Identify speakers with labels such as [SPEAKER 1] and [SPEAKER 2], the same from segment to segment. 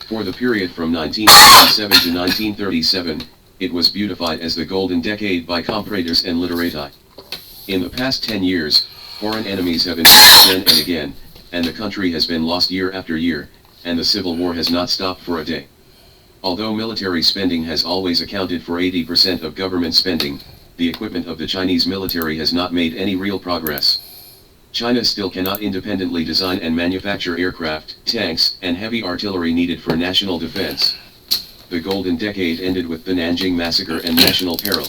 [SPEAKER 1] For the period from 1957 to 1937, it was beautified as the Golden Decade by Compradors and literati. In the past 10 years, foreign enemies have invaded again and again, and the country has been lost year after year, and the civil war has not stopped for a day. Although military spending has always accounted for 80% of government spending, the equipment of the Chinese military has not made any real progress. China still cannot independently design and manufacture aircraft, tanks, and heavy artillery needed for national defense. The Golden Decade ended with the Nanjing Massacre and national peril.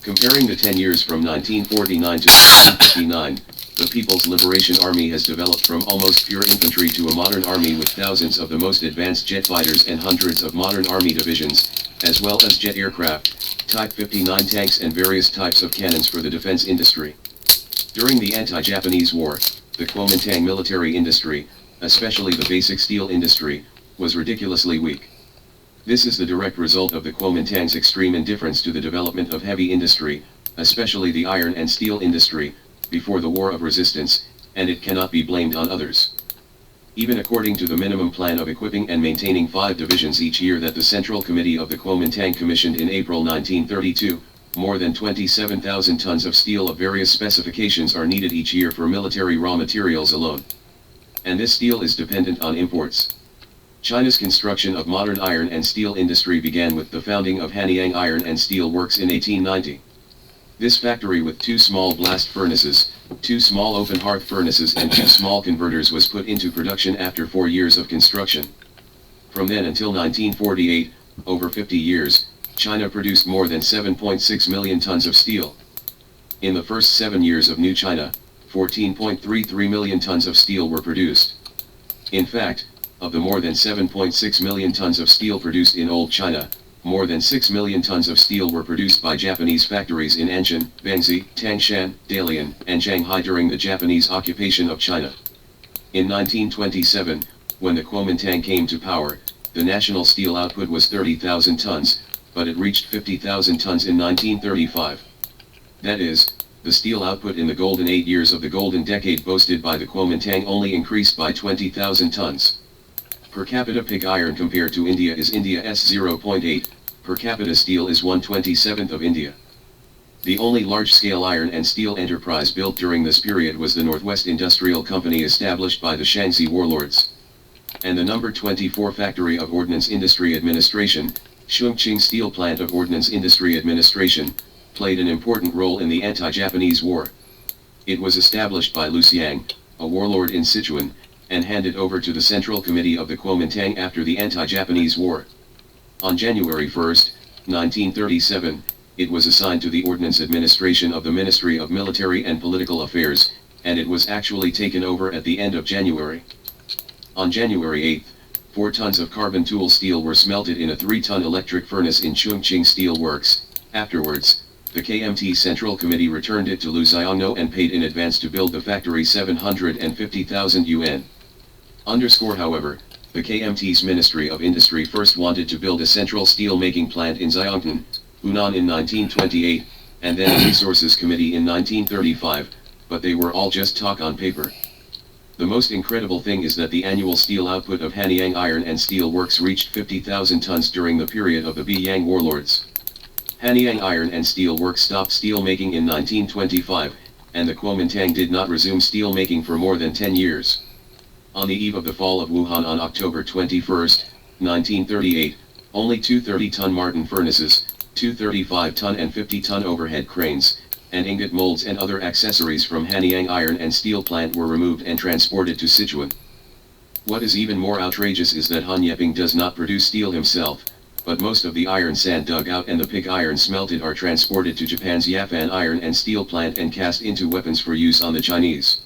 [SPEAKER 1] Comparing the 10 years from 1949 to 1959, the People's Liberation Army has developed from almost pure infantry to a modern army with thousands of the most advanced jet fighters and hundreds of modern army divisions, as well as jet aircraft, Type 59 tanks and various types of cannons for the defense industry. During the anti-Japanese war, the Kuomintang military industry, especially the basic steel industry, was ridiculously weak. This is the direct result of the Kuomintang's extreme indifference to the development of heavy industry, especially the iron and steel industry, before the War of Resistance, and it cannot be blamed on others. Even according to the minimum plan of equipping and maintaining 5 divisions each year that the Central Committee of the Kuomintang commissioned in April 1932, more than 27,000 tons of steel of various specifications are needed each year for military raw materials alone. And this steel is dependent on imports. China's construction of modern iron and steel industry began with the founding of Hanyang Iron and Steel Works in 1890. This factory with 2 small blast furnaces, 2 small open hearth furnaces and 2 small converters was put into production after 4 years of construction. From then until 1948, over 50 years, China produced more than 7.6 million tons of steel. In the first 7 years of New China, 14.33 million tons of steel were produced. In fact, of the more than 7.6 million tons of steel produced in Old China, more than 6 million tons of steel were produced by Japanese factories in Anshan, Bangzi, Tangshan, Dalian, and Shanghai during the Japanese occupation of China. In 1927, when the Kuomintang came to power, the national steel output was 30,000 tons, but it reached 50,000 tons in 1935. That is, the steel output in the golden 8 years of the Golden Decade boasted by the Kuomintang only increased by 20,000 tons. Per capita pig iron compared to India is India's 0.8, per capita steel is 1/27th of India. The only large-scale iron and steel enterprise built during this period was the Northwest Industrial Company established by the Shaanxi warlords. And the number 24 factory of Ordnance Industry Administration, Chongqing Steel Plant of Ordnance Industry Administration, played an important role in the anti-Japanese war. It was established by Lu Xiang, a warlord in Sichuan, and handed over to the Central Committee of the Kuomintang after the anti-Japanese war. On January 1, 1937, it was assigned to the Ordnance Administration of the Ministry of Military and Political Affairs, and it was actually taken over at the end of January. On January 8, 4 tons of carbon tool steel were smelted in a 3-ton electric furnace in Chongqing Steel Works. Afterwards, the KMT Central Committee returned it to Lu Xiangno and paid in advance to build the factory 750,000 yuan. Underscore however, the KMT's Ministry of Industry first wanted to build a central steel-making plant in Xiangtan, Hunan in 1928, and then a Resources Committee in 1935, but they were all just talk on paper. The most incredible thing is that the annual steel output of Hanyang Iron and Steel Works reached 50,000 tons during the period of the Beiyang warlords. Hanyang Iron and Steel Works stopped steel making in 1925, and the Kuomintang did not resume steel making for more than 10 years. On the eve of the fall of Wuhan on October 21, 1938, only 2 30-ton Martin furnaces, 2 35-ton and 50-ton overhead cranes, and ingot molds and other accessories from Hanyang Iron and Steel Plant were removed and transported to Sichuan. What is even more outrageous is that Han Yeping does not produce steel himself, but most of the iron sand dug out and the pig iron smelted are transported to Japan's Yafan Iron and Steel Plant and cast into weapons for use on the Chinese.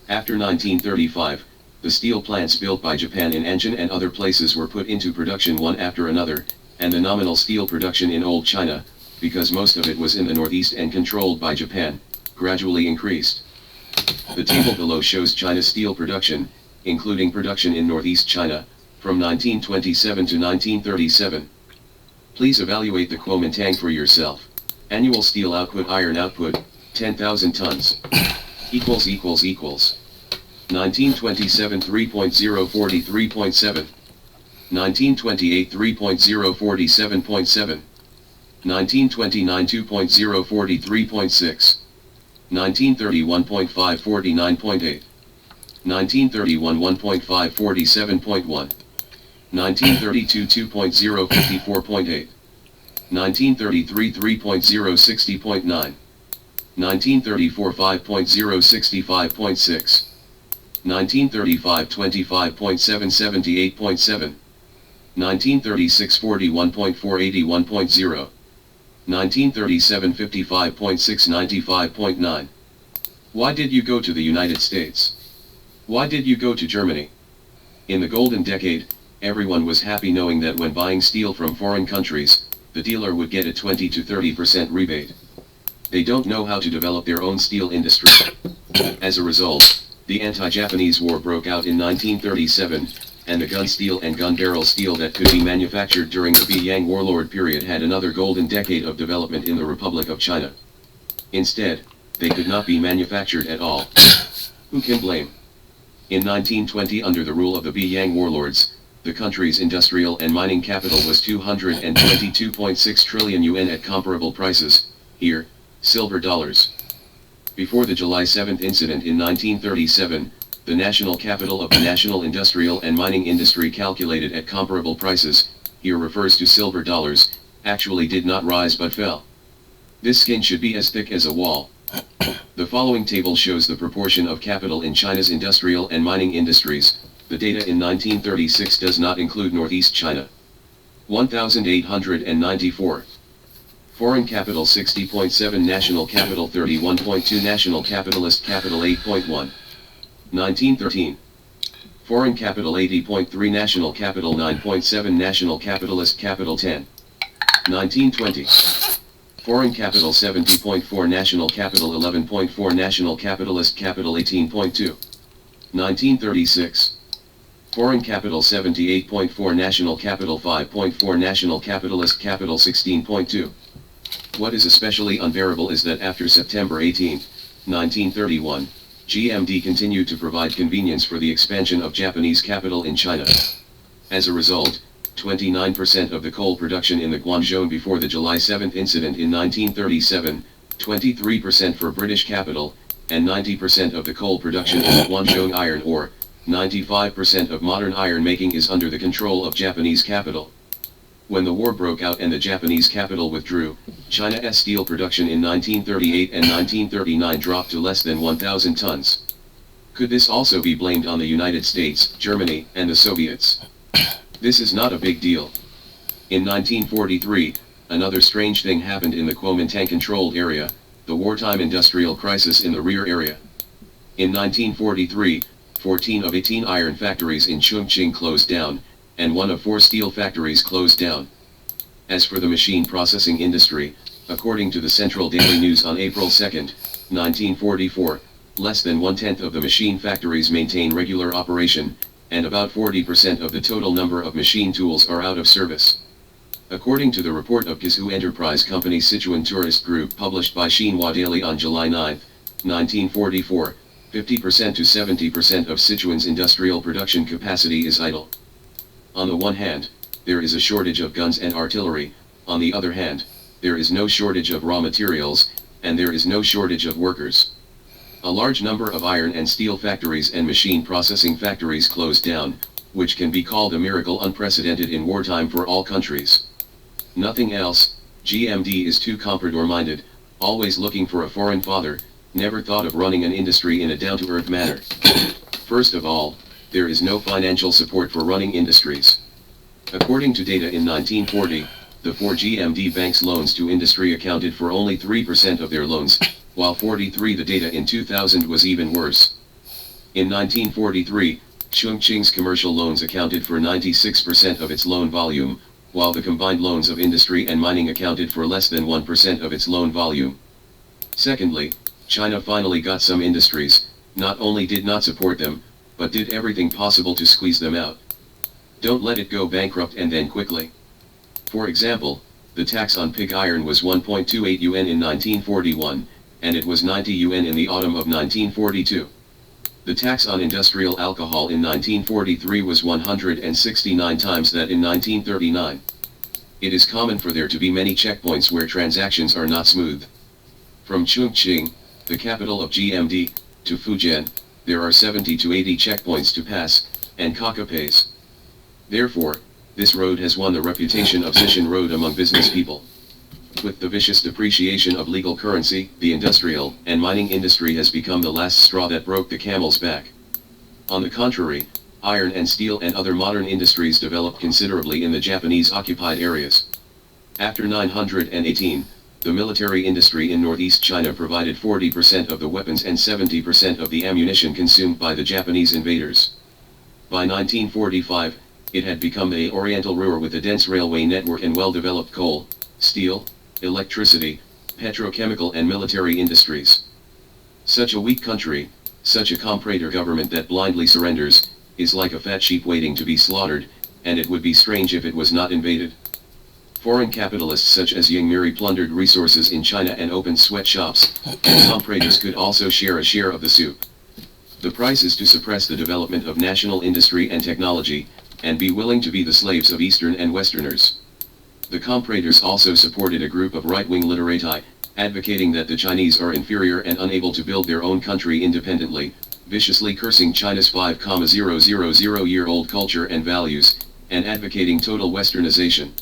[SPEAKER 1] After 1935, the steel plants built by Japan in Anshan and other places were put into production one after another, and the nominal steel production in Old China, because most of it was in the northeast and controlled by Japan, gradually increased. The table below shows China's steel production, including production in northeast China, from 1927 to 1937. Please evaluate the Kuomintang for yourself. Annual steel output, iron output, 10,000 tons. equals 1927 3.0 43.7. 1928 3.047.7, 1929 2.043.6, 1931 1.549.8, 1931 1.547.1, 1932 2.054.8, 1933 3.060.9, 1934 5.065.6, 1935 25.778.7, 1936 41.481.0, 1937 55.695.9. Why did you go to the United States? Why did you go to Germany? In the Golden Decade, everyone was happy knowing that when buying steel from foreign countries, the dealer would get a 20 to 30% rebate. They don't know how to develop their own steel industry. As a result, the anti-Japanese war broke out in 1937, and the gun steel and gun barrel steel that could be manufactured during the Beiyang warlord period had another golden decade of development in the Republic of China. Instead, they could not be manufactured at all. Who can blame? In 1920, under the rule of the Beiyang warlords, the country's industrial and mining capital was 222.6 trillion yuan at comparable prices, here, silver dollars. Before the July 7 incident in 1937, the national capital of the national industrial and mining industry calculated at comparable prices, here refers to silver dollars, actually did not rise but fell. This skin should be as thick as a wall. The following table shows the proportion of capital in China's industrial and mining industries. The data in 1936 does not include Northeast China. 1,894. Foreign capital 60.7, national capital 31.2, national capitalist capital 8.1. 1913. Foreign capital 80.3, national capital 9.7, national capitalist capital 10. 1920. Foreign capital 70.4, national capital 11.4, national capitalist capital 18.2. 1936. Foreign capital 78.4, national capital 5.4, national capitalist capital 16.2. What is especially unbearable is that after September 18, 1931, GMD continued to provide convenience for the expansion of Japanese capital in China. As a result, 29% of the coal production in the Guangzhou before the July 7 incident in 1937, 23% for British capital, and 90% of the coal production in the Guangzhou iron ore, 95% of modern iron making is under the control of Japanese capital. When the war broke out and the Japanese capital withdrew, China's steel production in 1938 and 1939 dropped to less than 1,000 tons. Could this also be blamed on the United States, Germany, and the Soviets? This is not a big deal. In 1943, another strange thing happened in the Kuomintang-controlled area, the wartime industrial crisis in the Ruhr area. In 1943, 14 of 18 iron factories in Chongqing closed down, and 1 of 4 steel factories closed down. As for the machine processing industry, according to the Central Daily News on April 2, 1944, less than 1/10 of the machine factories maintain regular operation, and about 40% of the total number of machine tools are out of service. According to the report of Guizhou Enterprise Company Sichuan Tourist Group published by Xinhua Daily on July 9, 1944, 50% to 70% of Sichuan's industrial production capacity is idle. On the one hand, there is a shortage of guns and artillery, on the other hand, there is no shortage of raw materials, and there is no shortage of workers. A large number of iron and steel factories and machine processing factories closed down, which can be called a miracle unprecedented in wartime for all countries. Nothing else. GMD is too comprador-minded, always looking for a foreign father, never thought of running an industry in a down-to-earth manner. First of all, there is no financial support for running industries. According to data in 1940, the 4 GMD banks' loans to industry accounted for only 3% of their loans, while 43 the data in 2000 was even worse. In 1943, Chongqing's commercial loans accounted for 96% of its loan volume, while the combined loans of industry and mining accounted for less than 1% of its loan volume. Secondly, China finally got some industries, not only did not support them, but did everything possible to squeeze them out. Don't let it go bankrupt and then quickly. For example, the tax on pig iron was 1.28 yuan in 1941, and it was 90 yuan in the autumn of 1942. The tax on industrial alcohol in 1943 was 169 times that in 1939. It is common for there to be many checkpoints where transactions are not smooth. From Chongqing, the capital of GMD, to Fujian, there are 70 to 80 checkpoints to pass, and Kakapays. Therefore, this road has won the reputation of Zishan Road among business people. With the vicious depreciation of legal currency, the industrial and mining industry has become the last straw that broke the camel's back. On the contrary, iron and steel and other modern industries developed considerably in the Japanese-occupied areas. After 918, the military industry in northeast China provided 40% of the weapons and 70% of the ammunition consumed by the Japanese invaders. By 1945, it had become the Oriental Ruhr with a dense railway network and well-developed coal, steel, electricity, petrochemical and military industries. Such a weak country, such a comprador government that blindly surrenders, is like a fat sheep waiting to be slaughtered, and it would be strange if it was not invaded. Foreign capitalists such as Yang Miri plundered resources in China and opened sweatshops, and compradors could also share a share of the soup. The price is to suppress the development of national industry and technology, and be willing to be the slaves of Eastern and Westerners. The compradors also supported a group of right-wing literati, advocating that the Chinese are inferior and unable to build their own country independently, viciously cursing China's 5,000-year-old culture and values, and advocating total westernization.